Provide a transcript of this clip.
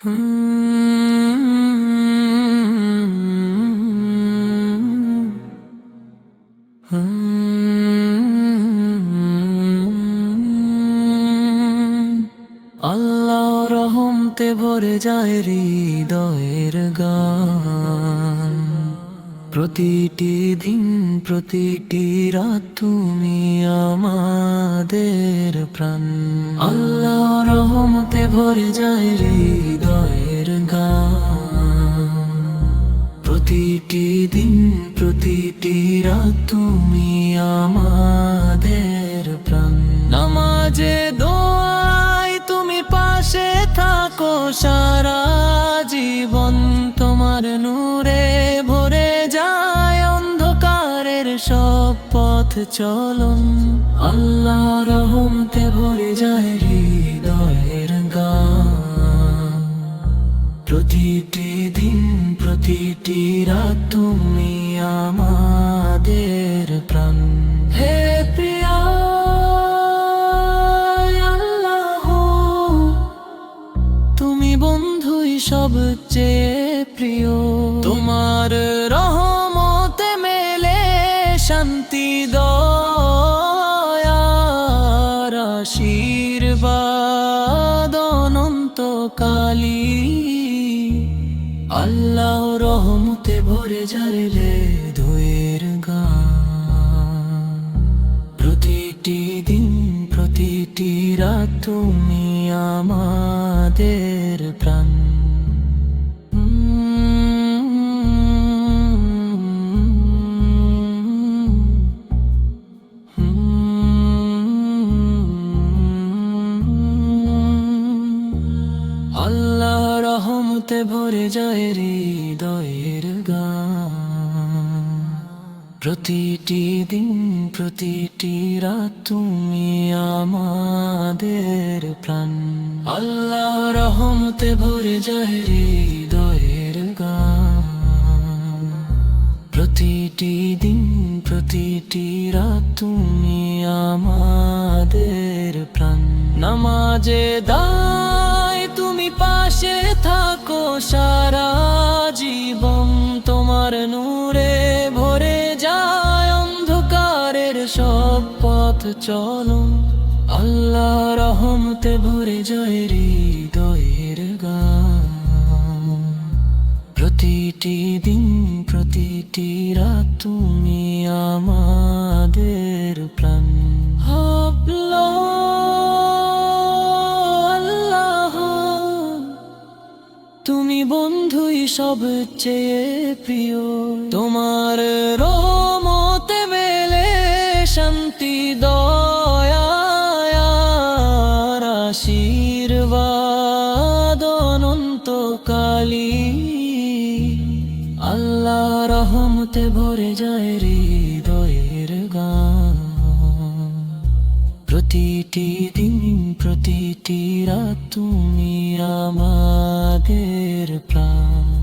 আল্লাহ রহমতে ভরে যায় হৃদয়ের গান। প্রতিটি দিন প্রতিটি রাত তুমি আমাদের প্রাণ। আল্লাহ রহমতে ভরে যায় হৃদয়ের গান। প্রতিটি দিন প্রতিটি রাত তুমি আমাদের প্রাণ। নামাজে দোয়ায় তুমি পাশে থাকো সারা জীবন। তোমার নূরে ভরে যায় অন্ধকারের সব পথ চলন। আল্লাহ রহমতে ভরে যায় হৃদয়ের গান। প্রতিটি দিন প্রতিটি রাত তুমি আমাদের প্রাণ। হে প্রিয়া আল্লাহ, তুমি বন্ধুই সবচেয়ে প্রিয়। তোমার রহমতে মেলে শান্তি দয়ার আশীর্বাদ অনন্তকালী। আল্লাহ রহমতে ভরে যায় হৃদয়ের গান। প্রতিটি দিন প্রতিটি রাত তুমি আমাদের প্রাণ। আল্লাহ রহমতে ভরে যায় হৃদয়ের গান। প্রতিটি দিন প্রতিটি রাত তুমি আমাদের প্রাণ। আল্লাহ রহমতে ভরে যায় হৃদয়ের গান। প্রতিটি দিন প্রতিটি রাত তুমি আমাদের প্রাণ। নামাজে দায় তুমি পাশে থাকো সারা জীবন। তোমার নূরে ভরে যায় অন্ধকারের সব পথ চলন। আল্লাহ রহমতে ভরে যায় হৃদয়ের গান। প্রতিটি দিন প্রতিটি রাত তুমি আমাদের প্রাণ। আল্লাহ তুমি বন্ধুই সবচেয়ে প্রিয়। তোমার রহমতে মেলে শান্তি দয়ার আশীর্বাদ অনন্তকালী। আল্লাহ রহমতে ভরে যায় হৃদয়ের গান। প্রতিটি দিন প্রতিটি রাত তুমি আমাদের প্রাণ।